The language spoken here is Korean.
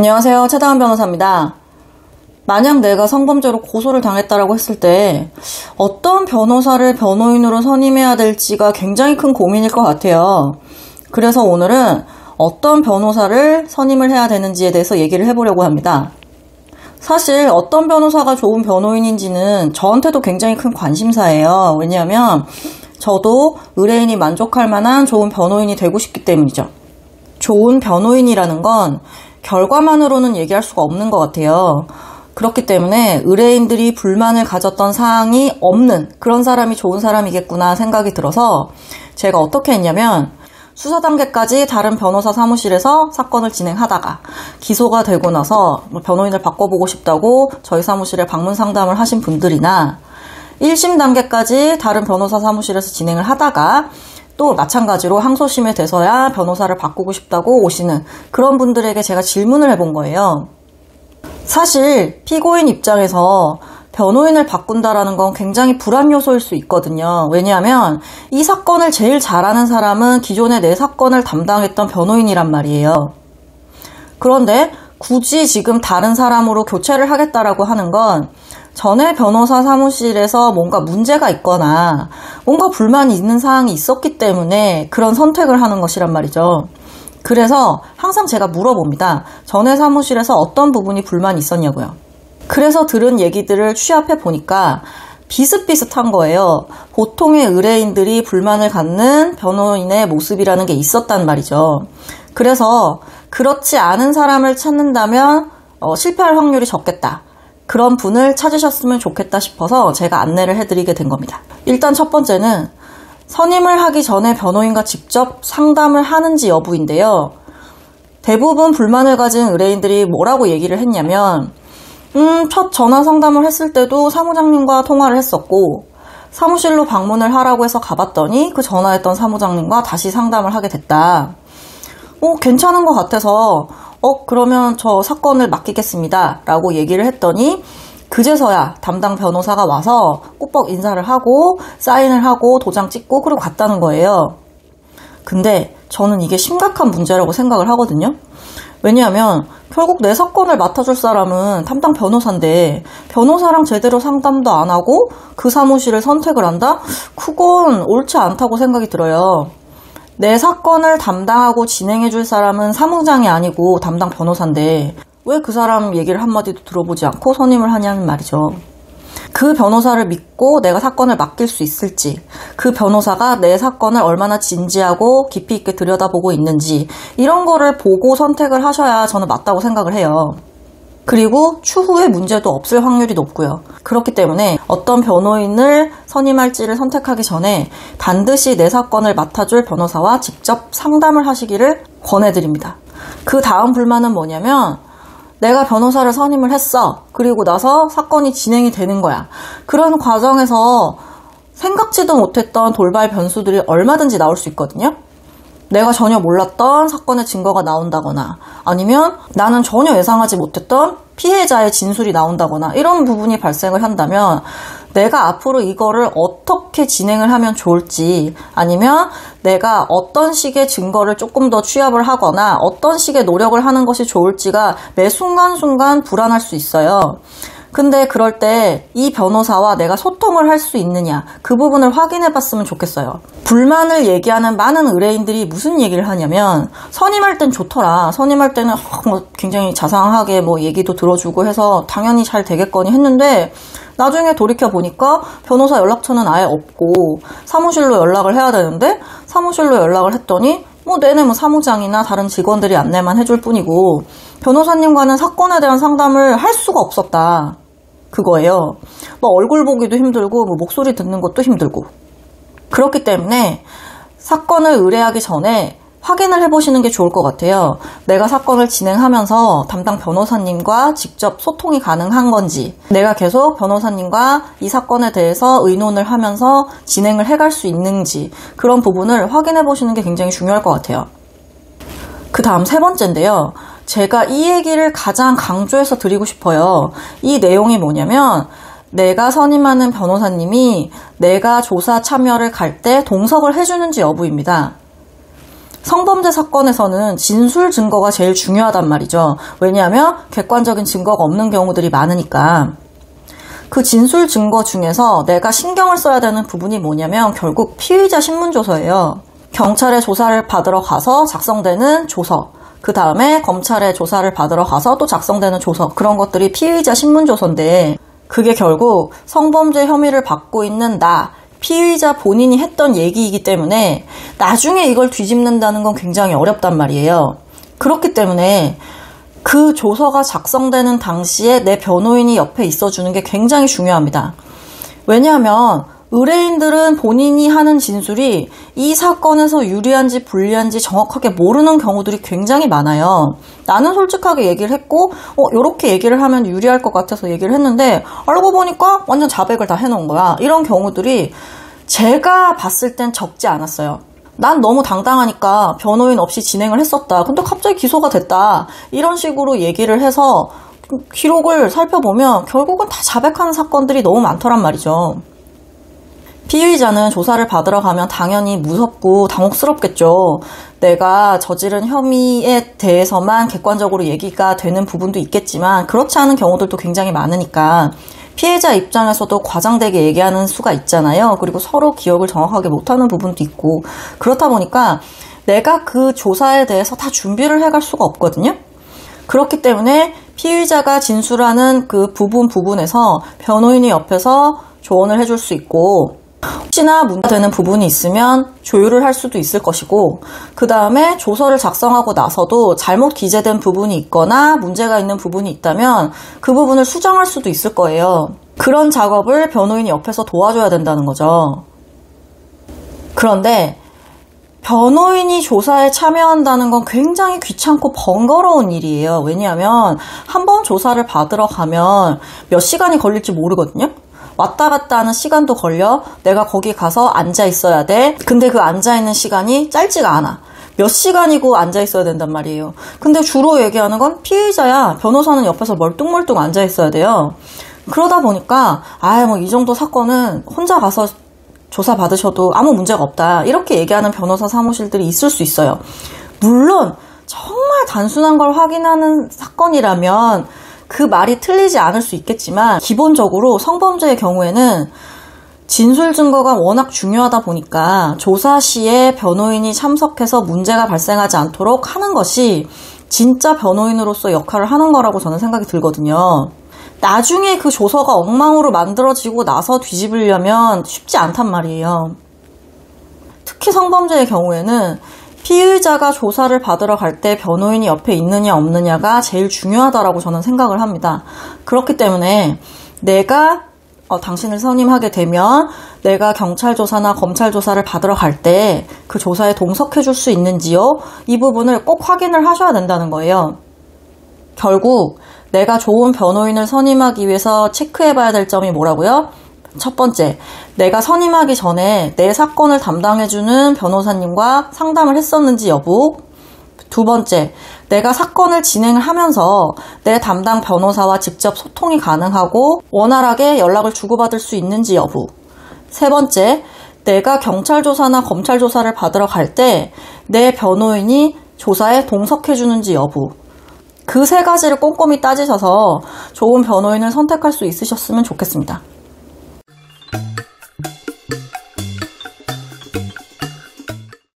안녕하세요. 최다은 변호사입니다. 만약 내가 성범죄로 고소를 당했다라고 했을 때 어떤 변호사를 변호인으로 선임해야 될지가 굉장히 큰 고민일 것 같아요. 그래서 오늘은 어떤 변호사를 선임을 해야 되는지에 대해서 얘기를 해보려고 합니다. 사실 어떤 변호사가 좋은 변호인인지는 저한테도 굉장히 큰 관심사예요. 왜냐하면 저도 의뢰인이 만족할 만한 좋은 변호인이 되고 싶기 때문이죠. 좋은 변호인이라는 건 결과만으로는 얘기할 수가 없는 것 같아요. 그렇기 때문에 의뢰인들이 불만을 가졌던 사항이 없는 그런 사람이 좋은 사람이겠구나 생각이 들어서 제가 어떻게 했냐면 수사 단계까지 다른 변호사 사무실에서 사건을 진행하다가 기소가 되고 나서 변호인을 바꿔보고 싶다고 저희 사무실에 방문 상담을 하신 분들이나 1심 단계까지 다른 변호사 사무실에서 진행을 하다가 또 마찬가지로 항소심에 돼서야 변호사를 바꾸고 싶다고 오시는 그런 분들에게 제가 질문을 해본 거예요. 사실 피고인 입장에서 변호인을 바꾼다라는 건 굉장히 불안 요소일 수 있거든요. 왜냐하면 이 사건을 제일 잘하는 사람은 기존에 내 사건을 담당했던 변호인이란 말이에요. 그런데 굳이 지금 다른 사람으로 교체를 하겠다라고 하는 건 전에 변호사 사무실에서 뭔가 문제가 있거나 뭔가 불만이 있는 사항이 있었기 때문에 그런 선택을 하는 것이란 말이죠. 그래서 항상 제가 물어봅니다. 전에 사무실에서 어떤 부분이 불만이 있었냐고요. 그래서 들은 얘기들을 취합해 보니까 비슷비슷한 거예요. 보통의 의뢰인들이 불만을 갖는 변호인의 모습이라는 게 있었단 말이죠. 그래서 그렇지 않은 사람을 찾는다면 실패할 확률이 적겠다. 그런 분을 찾으셨으면 좋겠다 싶어서 제가 안내를 해드리게 된 겁니다. 일단 첫 번째는 선임을 하기 전에 변호인과 직접 상담을 하는지 여부인데요. 대부분 불만을 가진 의뢰인들이 뭐라고 얘기를 했냐면 첫 전화 상담을 했을 때도 사무장님과 통화를 했었고 사무실로 방문을 하라고 해서 가봤더니 그 전화했던 사무장님과 다시 상담을 하게 됐다. 괜찮은 것 같아서 그러면 저 사건을 맡기겠습니다 라고 얘기를 했더니 그제서야 담당 변호사가 와서 꾸벅 인사를 하고 사인을 하고 도장 찍고 그러고 갔다는 거예요. 근데 저는 이게 심각한 문제라고 생각을 하거든요. 왜냐하면 결국 내 사건을 맡아줄 사람은 담당 변호사인데 변호사랑 제대로 상담도 안 하고 그 사무실을 선택을 한다? 그건 옳지 않다고 생각이 들어요. 내 사건을 담당하고 진행해줄 사람은 사무장이 아니고 담당 변호사인데 왜 그 사람 얘기를 한마디도 들어보지 않고 선임을 하냐는 말이죠. 그 변호사를 믿고 내가 사건을 맡길 수 있을지, 그 변호사가 내 사건을 얼마나 진지하고 깊이 있게 들여다보고 있는지 이런 거를 보고 선택을 하셔야 저는 맞다고 생각을 해요. 그리고 추후에 문제도 없을 확률이 높고요. 그렇기 때문에 어떤 변호인을 선임할지를 선택하기 전에 반드시 내 사건을 맡아줄 변호사와 직접 상담을 하시기를 권해드립니다. 그 다음 불만은 뭐냐면 내가 변호사를 선임을 했어. 그리고 나서 사건이 진행이 되는 거야. 그런 과정에서 생각지도 못했던 돌발 변수들이 얼마든지 나올 수 있거든요. 내가 전혀 몰랐던 사건의 증거가 나온다거나 아니면 나는 전혀 예상하지 못했던 피해자의 진술이 나온다거나 이런 부분이 발생을 한다면 내가 앞으로 이거를 어떻게 진행을 하면 좋을지 아니면 내가 어떤 식의 증거를 조금 더 취합을 하거나 어떤 식의 노력을 하는 것이 좋을지가 매 순간순간 불안할 수 있어요. 근데 그럴 때 이 변호사와 내가 소통을 할 수 있느냐 그 부분을 확인해 봤으면 좋겠어요. 불만을 얘기하는 많은 의뢰인들이 무슨 얘기를 하냐면 선임할 땐 좋더라. 선임할 때는 굉장히 자상하게 얘기도 들어주고 해서 당연히 잘 되겠거니 했는데 나중에 돌이켜보니까 변호사 연락처는 아예 없고 사무실로 연락을 해야 되는데 사무실로 연락을 했더니 내내 사무장이나 다른 직원들이 안내만 해줄 뿐이고 변호사님과는 사건에 대한 상담을 할 수가 없었다. 그거예요. 얼굴 보기도 힘들고 목소리 듣는 것도 힘들고. 그렇기 때문에 사건을 의뢰하기 전에 확인을 해보시는 게 좋을 것 같아요. 내가 사건을 진행하면서 담당 변호사님과 직접 소통이 가능한 건지 내가 계속 변호사님과 이 사건에 대해서 의논을 하면서 진행을 해갈 수 있는지 그런 부분을 확인해 보시는 게 굉장히 중요할 것 같아요. 그 다음 세 번째인데요. 제가 이 얘기를 가장 강조해서 드리고 싶어요. 이 내용이 뭐냐면 내가 선임하는 변호사님이 내가 조사 참여를 갈 때 동석을 해주는지 여부입니다. 성범죄 사건에서는 진술 증거가 제일 중요하단 말이죠. 왜냐하면 객관적인 증거가 없는 경우들이 많으니까. 그 진술 증거 중에서 내가 신경을 써야 되는 부분이 뭐냐면 결국 피의자 신문조서예요. 경찰의 조사를 받으러 가서 작성되는 조서, 그 다음에 검찰의 조사를 받으러 가서 또 작성되는 조서, 그런 것들이 피의자 신문조서인데 그게 결국 성범죄 혐의를 받고 있는 나, 피의자 본인이 했던 얘기이기 때문에 나중에 이걸 뒤집는다는 건 굉장히 어렵단 말이에요. 그렇기 때문에 그 조서가 작성되는 당시에 내 변호인이 옆에 있어주는 게 굉장히 중요합니다. 왜냐하면 의뢰인들은 본인이 하는 진술이 이 사건에서 유리한지 불리한지 정확하게 모르는 경우들이 굉장히 많아요. 나는 솔직하게 얘기를 했고 이렇게 얘기를 하면 유리할 것 같아서 얘기를 했는데 알고 보니까 완전 자백을 다 해놓은 거야. 이런 경우들이 제가 봤을 땐 적지 않았어요. 난 너무 당당하니까 변호인 없이 진행을 했었다. 근데 갑자기 기소가 됐다. 이런 식으로 얘기를 해서 기록을 살펴보면 결국은 다 자백하는 사건들이 너무 많더란 말이죠. 피의자는 조사를 받으러 가면 당연히 무섭고 당혹스럽겠죠. 내가 저지른 혐의에 대해서만 객관적으로 얘기가 되는 부분도 있겠지만 그렇지 않은 경우들도 굉장히 많으니까 피해자 입장에서도 과장되게 얘기하는 수가 있잖아요. 그리고 서로 기억을 정확하게 못하는 부분도 있고 그렇다 보니까 내가 그 조사에 대해서 다 준비를 해갈 수가 없거든요. 그렇기 때문에 피의자가 진술하는 그 부분에서 변호인이 옆에서 조언을 해줄 수 있고 혹시나 문제가 되는 부분이 있으면 조율을 할 수도 있을 것이고 그 다음에 조서를 작성하고 나서도 잘못 기재된 부분이 있거나 문제가 있는 부분이 있다면 그 부분을 수정할 수도 있을 거예요. 그런 작업을 변호인이 옆에서 도와줘야 된다는 거죠. 그런데 변호인이 조사에 참여한다는 건 굉장히 귀찮고 번거로운 일이에요. 왜냐하면 한 번 조사를 받으러 가면 몇 시간이 걸릴지 모르거든요. 왔다 갔다 하는 시간도 걸려. 내가 거기 가서 앉아 있어야 돼. 근데 그 앉아 있는 시간이 짧지가 않아. 몇 시간이고 앉아 있어야 된단 말이에요. 근데 주로 얘기하는 건 피의자야. 변호사는 옆에서 멀뚱멀뚱 앉아 있어야 돼요. 그러다 보니까 이 정도 사건은 혼자 가서 조사 받으셔도 아무 문제가 없다. 이렇게 얘기하는 변호사 사무실들이 있을 수 있어요. 물론 정말 단순한 걸 확인하는 사건이라면 그 말이 틀리지 않을 수 있겠지만 기본적으로 성범죄의 경우에는 진술 증거가 워낙 중요하다 보니까 조사 시에 변호인이 참석해서 문제가 발생하지 않도록 하는 것이 진짜 변호인으로서 역할을 하는 거라고 저는 생각이 들거든요. 나중에 그 조서가 엉망으로 만들어지고 나서 뒤집으려면 쉽지 않단 말이에요. 특히 성범죄의 경우에는 피의자가 조사를 받으러 갈 때 변호인이 옆에 있느냐 없느냐가 제일 중요하다라고 저는 생각을 합니다. 그렇기 때문에 내가 당신을 선임하게 되면 내가 경찰 조사나 검찰 조사를 받으러 갈 때 그 조사에 동석해 줄 수 있는지요? 이 부분을 꼭 확인을 하셔야 된다는 거예요. 결국 내가 좋은 변호인을 선임하기 위해서 체크해 봐야 될 점이 뭐라고요? 첫 번째, 내가 선임하기 전에 내 사건을 담당해주는 변호사님과 상담을 했었는지 여부. 두 번째, 내가 사건을 진행을 하면서 내 담당 변호사와 직접 소통이 가능하고 원활하게 연락을 주고받을 수 있는지 여부. 세 번째, 내가 경찰 조사나 검찰 조사를 받으러 갈 때 내 변호인이 조사에 동석해주는지 여부. 그 세 가지를 꼼꼼히 따지셔서 좋은 변호인을 선택할 수 있으셨으면 좋겠습니다.